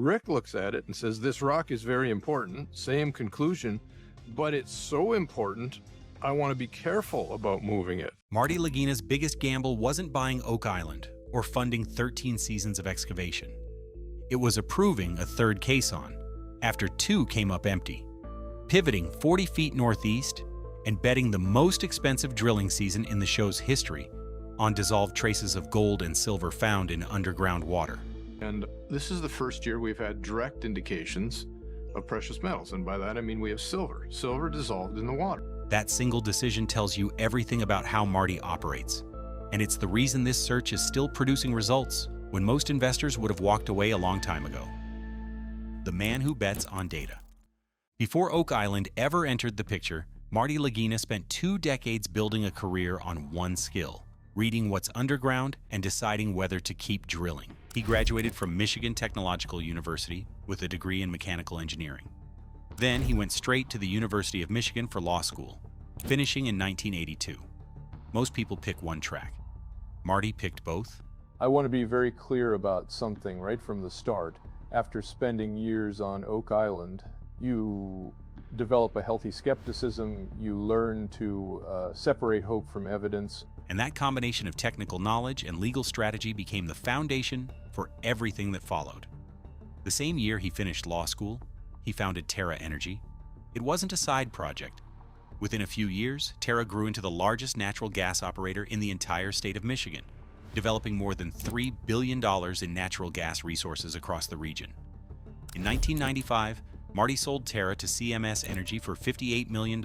Rick looks at it and says, this rock is very important, same conclusion, but it's so important, I want to be careful about moving it. Marty Lagina's biggest gamble wasn't buying Oak Island or funding 13 seasons of excavation. It was approving a third caisson after 2 came up empty, pivoting 40 feet northeast and betting the most expensive drilling season in the show's history on dissolved traces of gold and silver found in underground water. And this is the first year we've had direct indications of precious metals, and by that I mean we have silver dissolved in the water. That single decision tells you everything about how Marty operates, and it's the reason this search is still producing results when most investors would have walked away a long time ago. The man who bets on data. Before Oak Island ever entered the picture, Marty Lagina spent 2 decades building a career on one skill: reading what's underground and deciding whether to keep drilling. He graduated from Michigan Technological University with a degree in mechanical engineering. Then he went straight to the University of Michigan for law school, finishing in 1982. Most people pick one track. Marty picked both. I want to be very clear about something right from the start. After spending years on Oak Island, you develop a healthy skepticism, you learn to separate hope from evidence. And that combination of technical knowledge and legal strategy became the foundation for everything that followed. The same year he finished law school, he founded Terra Energy. It wasn't a side project. Within a few years, Terra grew into the largest natural gas operator in the entire state of Michigan, developing more than $3 billion in natural gas resources across the region. In 1995, Marty sold Terra to CMS Energy for $58 million.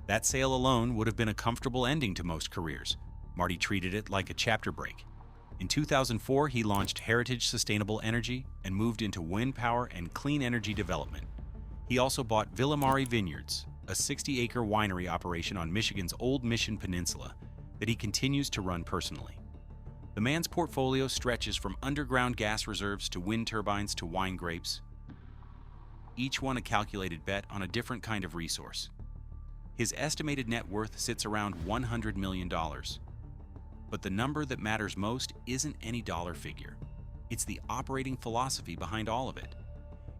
That sale alone would have been a comfortable ending to most careers. Marty treated it like a chapter break. In 2004, he launched Heritage Sustainable Energy and moved into wind power and clean energy development. He also bought Villamari Vineyards, a 60-acre winery operation on Michigan's Old Mission Peninsula that he continues to run personally. The man's portfolio stretches from underground gas reserves to wind turbines to wine grapes, each one a calculated bet on a different kind of resource. His estimated net worth sits around $100 million. But the number that matters most isn't any dollar figure. It's the operating philosophy behind all of it.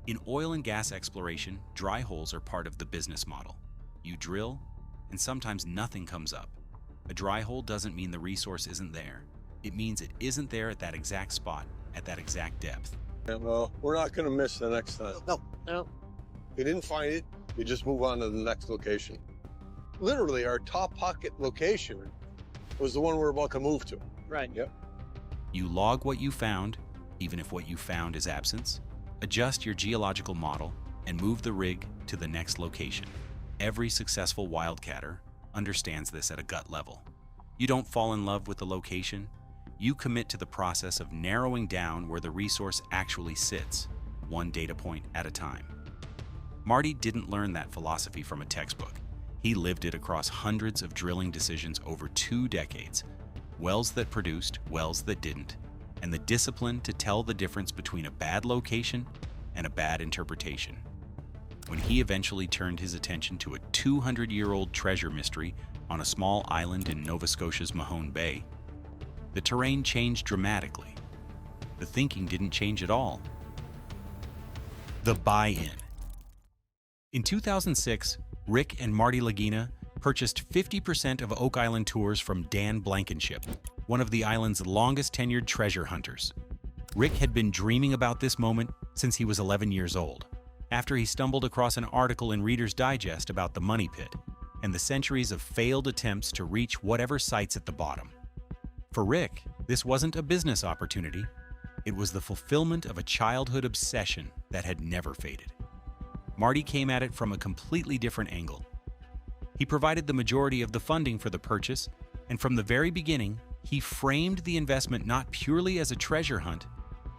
In oil and gas exploration, dry holes are part of the business model. You drill, and sometimes nothing comes up. A dry hole doesn't mean the resource isn't there. It means it isn't there at that exact spot, at that exact depth. Yeah, well, we're not going to miss the next time. No. If you didn't find it, you just move on to the next location. Literally, our top pocket location was the one we're about to move to. Right. Yep. You log what you found, even if what you found is absence, adjust your geological model, and move the rig to the next location. Every successful wildcatter understands this at a gut level. You don't fall in love with the location. You commit to the process of narrowing down where the resource actually sits, one data point at a time. Marty didn't learn that philosophy from a textbook. He lived it across hundreds of drilling decisions over 2 decades, wells that produced, wells that didn't, and the discipline to tell the difference between a bad location and a bad interpretation. When he eventually turned his attention to a 200-year-old treasure mystery on a small island in Nova Scotia's Mahone Bay, the terrain changed dramatically. The thinking didn't change at all. The buy-in. In 2006, Rick and Marty Lagina purchased 50% of Oak Island tours from Dan Blankenship, one of the island's longest-tenured treasure hunters. Rick had been dreaming about this moment since he was 11 years old, after he stumbled across an article in Reader's Digest about the Money Pit and the centuries of failed attempts to reach whatever sites at the bottom. For Rick, this wasn't a business opportunity. It was the fulfillment of a childhood obsession that had never faded. Marty came at it from a completely different angle. He provided the majority of the funding for the purchase, and from the very beginning, he framed the investment not purely as a treasure hunt,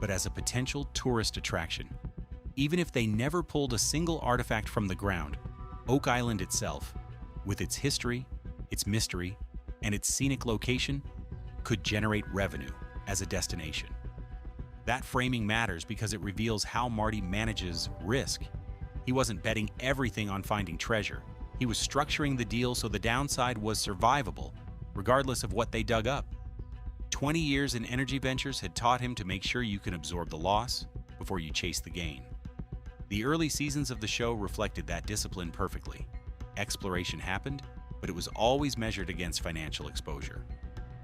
but as a potential tourist attraction. Even if they never pulled a single artifact from the ground, Oak Island itself, with its history, its mystery, and its scenic location, could generate revenue as a destination. That framing matters because it reveals how Marty manages risk. He wasn't betting everything on finding treasure. He was structuring the deal so the downside was survivable, regardless of what they dug up. 20 years in energy ventures had taught him to make sure you can absorb the loss, before you chase the gain. The early seasons of the show reflected that discipline perfectly. Exploration happened, but it was always measured against financial exposure.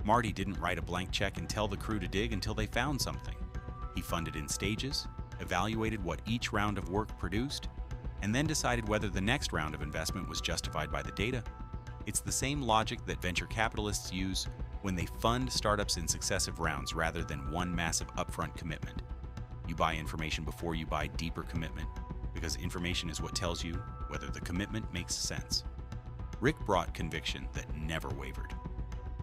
Marty didn't write a blank check and tell the crew to dig until they found something. He funded in stages, evaluated what each round of work produced, and then decided whether the next round of investment was justified by the data. It's the same logic that venture capitalists use when they fund startups in successive rounds rather than one massive upfront commitment. You buy information before you buy deeper commitment, because information is what tells you whether the commitment makes sense. Rick brought conviction that never wavered.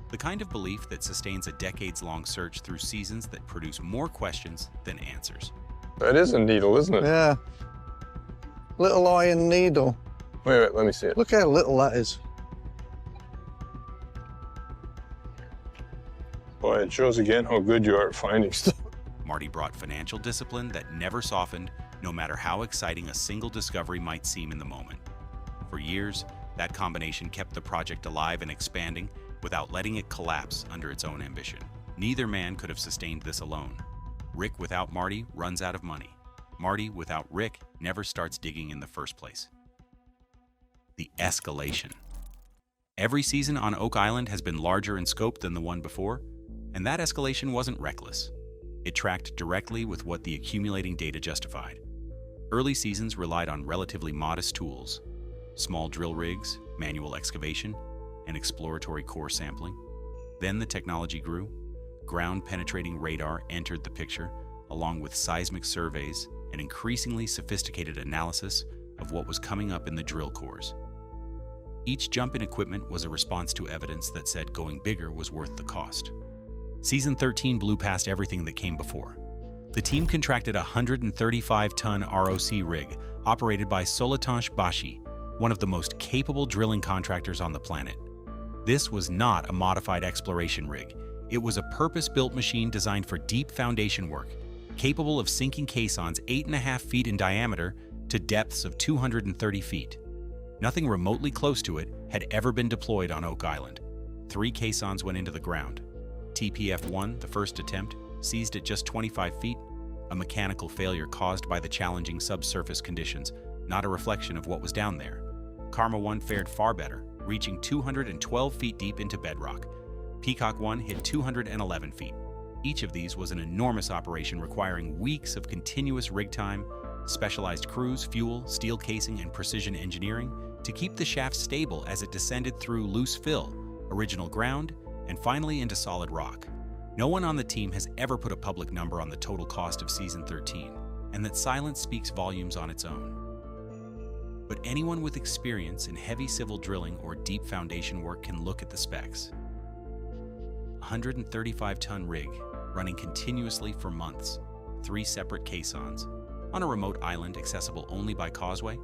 The kind of belief that sustains a decades-long search through seasons that produce more questions than answers. That is a needle, isn't it? Yeah. Little iron needle. Wait, let me see it. Look how little that is. Boy, it shows again how good you are at finding stuff. Marty brought financial discipline that never softened, no matter how exciting a single discovery might seem in the moment. For years, that combination kept the project alive and expanding without letting it collapse under its own ambition. Neither man could have sustained this alone. Rick without Marty runs out of money. Marty without Rick never starts digging in the first place. The escalation. Every season on Oak Island has been larger in scope than the one before, and that escalation wasn't reckless. It tracked directly with what the accumulating data justified. Early seasons relied on relatively modest tools: small drill rigs, manual excavation, and exploratory core sampling. Then the technology grew. Ground-penetrating radar entered the picture, along with seismic surveys and increasingly sophisticated analysis of what was coming up in the drill cores. Each jump in equipment was a response to evidence that said going bigger was worth the cost. Season 13 blew past everything that came before. The team contracted a 135-ton ROC rig operated by Solotanche Bashi, one of the most capable drilling contractors on the planet. This was not a modified exploration rig. It was a purpose-built machine designed for deep foundation work, capable of sinking caissons 8.5 feet in diameter to depths of 230 feet. Nothing remotely close to it had ever been deployed on Oak Island. 3 caissons went into the ground. TPF-1, the first attempt, seized at just 25 feet, a mechanical failure caused by the challenging subsurface conditions, not a reflection of what was down there. Karma-1 fared far better, reaching 212 feet deep into bedrock. Peacock-1 hit 211 feet. Each of these was an enormous operation requiring weeks of continuous rig time, specialized crews, fuel, steel casing, and precision engineering to keep the shaft stable as it descended through loose fill, original ground, and finally into solid rock. No one on the team has ever put a public number on the total cost of Season 13, and that silence speaks volumes on its own. But anyone with experience in heavy civil drilling or deep foundation work can look at the specs. A 135-ton rig, running continuously for months, 3 separate caissons, on a remote island accessible only by causeway,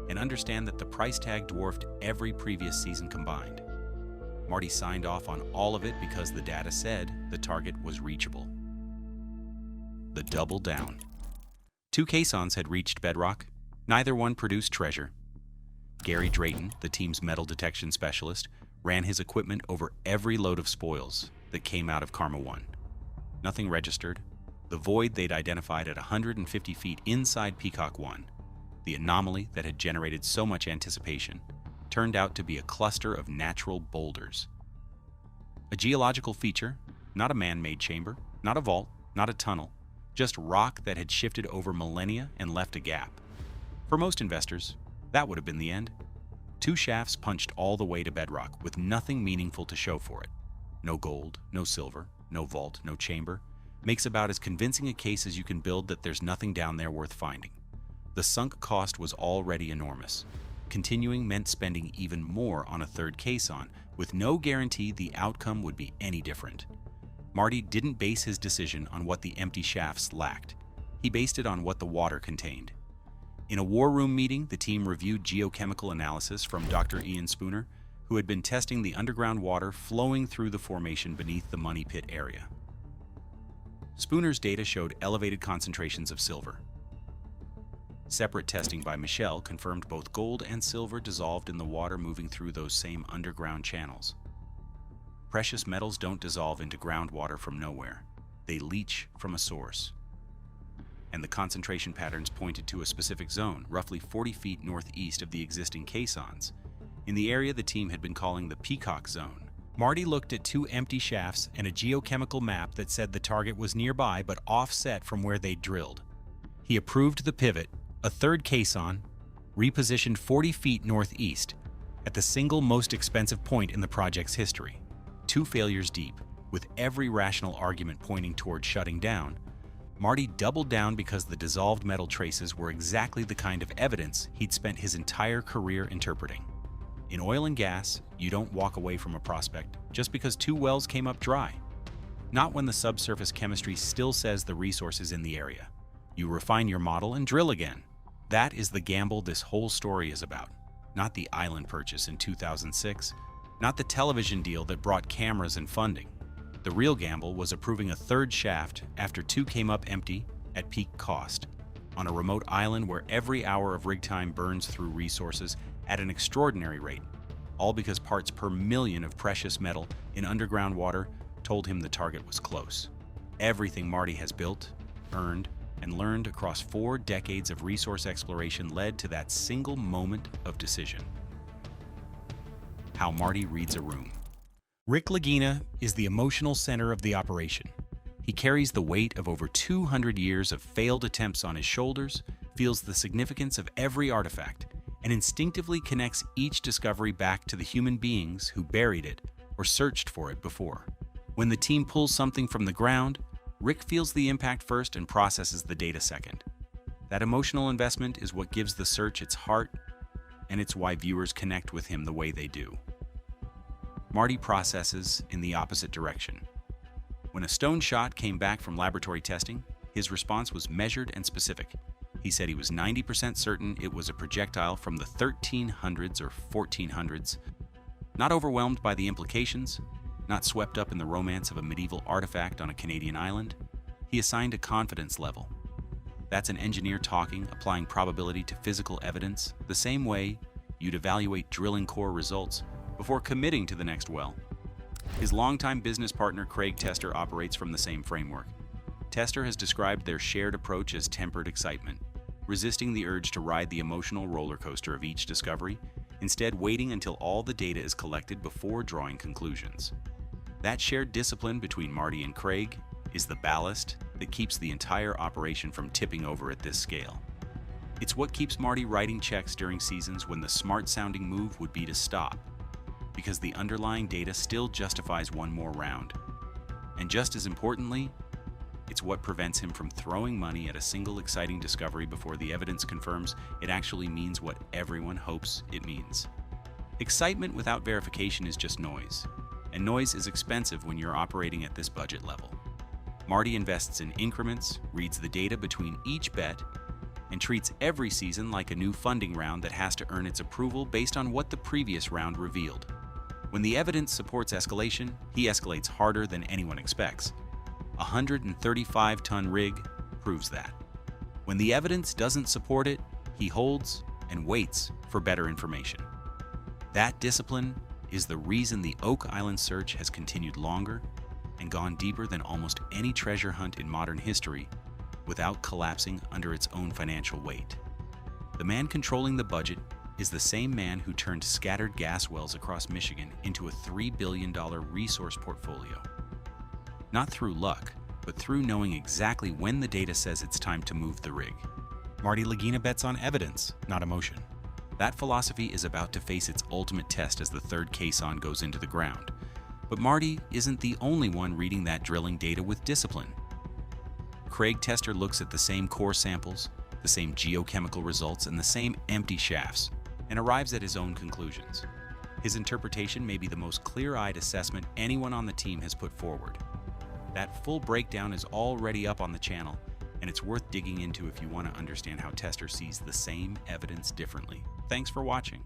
and understand that the price tag dwarfed every previous season combined. Marty signed off on all of it because the data said the target was reachable. The double down. 2 caissons had reached bedrock. Neither one produced treasure. Gary Drayton, the team's metal detection specialist, ran his equipment over every load of spoils that came out of Karma-1. Nothing registered. The void they'd identified at 150 feet inside Peacock-1, the anomaly that had generated so much anticipation, turned out to be a cluster of natural boulders. A geological feature, not a man-made chamber, not a vault, not a tunnel, just rock that had shifted over millennia and left a gap. For most investors, that would have been the end. 2 shafts punched all the way to bedrock with nothing meaningful to show for it. No gold, no silver, no vault, no chamber. Makes about as convincing a case as you can build that there's nothing down there worth finding. The sunk cost was already enormous. Continuing meant spending even more on a 3rd caisson, with no guarantee the outcome would be any different. Marty didn't base his decision on what the empty shafts lacked. He based it on what the water contained. In a war room meeting, the team reviewed geochemical analysis from Dr. Ian Spooner, who had been testing the underground water flowing through the formation beneath the Money Pit area. Spooner's data showed elevated concentrations of silver. Separate testing by Michelle confirmed both gold and silver dissolved in the water moving through those same underground channels. Precious metals don't dissolve into groundwater from nowhere. They leach from a source. and the concentration patterns pointed to a specific zone, roughly 40 feet northeast of the existing caissons, in the area the team had been calling the Peacock Zone. Marty looked at 2 empty shafts and a geochemical map that said the target was nearby but offset from where they'd drilled. He approved the pivot, a third caisson, repositioned 40 feet northeast, at the single most expensive point in the project's history. 2 failures deep, with every rational argument pointing toward shutting down, Marty doubled down because the dissolved metal traces were exactly the kind of evidence he'd spent his entire career interpreting. In oil and gas, you don't walk away from a prospect just because 2 wells came up dry. Not when the subsurface chemistry still says the resource is in the area. You refine your model and drill again. That is the gamble this whole story is about. Not the island purchase in 2006, not the television deal that brought cameras and funding. The real gamble was approving a 3rd shaft after 2 came up empty at peak cost, on a remote island where every hour of rig time burns through resources at an extraordinary rate, all because parts per million of precious metal in underground water told him the target was close. Everything Marty has built, earned, and learned across 4 decades of resource exploration led to that single moment of decision. How Marty reads a room. Rick Lagina is the emotional center of the operation. He carries the weight of over 200 years of failed attempts on his shoulders, feels the significance of every artifact, and instinctively connects each discovery back to the human beings who buried it or searched for it before. When the team pulls something from the ground, Rick feels the impact first and processes the data second. That emotional investment is what gives the search its heart, and it's why viewers connect with him the way they do. Marty processes in the opposite direction. When a stone shot came back from laboratory testing, his response was measured and specific. He said he was 90% certain it was a projectile from the 1300s or 1400s. Not overwhelmed by the implications, not swept up in the romance of a medieval artifact on a Canadian island, he assigned a confidence level. That's an engineer talking, applying probability to physical evidence, the same way you'd evaluate drilling core results before committing to the next well. His longtime business partner Craig Tester operates from the same framework. Tester has described their shared approach as tempered excitement, resisting the urge to ride the emotional roller coaster of each discovery, instead waiting until all the data is collected before drawing conclusions. That shared discipline between Marty and Craig is the ballast that keeps the entire operation from tipping over at this scale. It's what keeps Marty writing checks during seasons when the smart-sounding move would be to stop, because the underlying data still justifies one more round. And just as importantly, it's what prevents him from throwing money at a single exciting discovery before the evidence confirms it actually means what everyone hopes it means. Excitement without verification is just noise, and noise is expensive when you're operating at this budget level. Marty invests in increments, reads the data between each bet, and treats every season like a new funding round that has to earn its approval based on what the previous round revealed. When the evidence supports escalation, he escalates harder than anyone expects. A 135-ton rig proves that. When the evidence doesn't support it, he holds and waits for better information. That discipline is the reason the Oak Island search has continued longer and gone deeper than almost any treasure hunt in modern history without collapsing under its own financial weight. The man controlling the budget is the same man who turned scattered gas wells across Michigan into a $3 billion resource portfolio. Not through luck, but through knowing exactly when the data says it's time to move the rig. Marty Lagina bets on evidence, not emotion. That philosophy is about to face its ultimate test as the 3rd caisson goes into the ground. But Marty isn't the only one reading that drilling data with discipline. Craig Tester looks at the same core samples, the same geochemical results, and the same empty shafts, and arrives at his own conclusions. His interpretation may be the most clear-eyed assessment anyone on the team has put forward. That full breakdown is already up on the channel, and it's worth digging into if you want to understand how Tester sees the same evidence differently. Thanks for watching.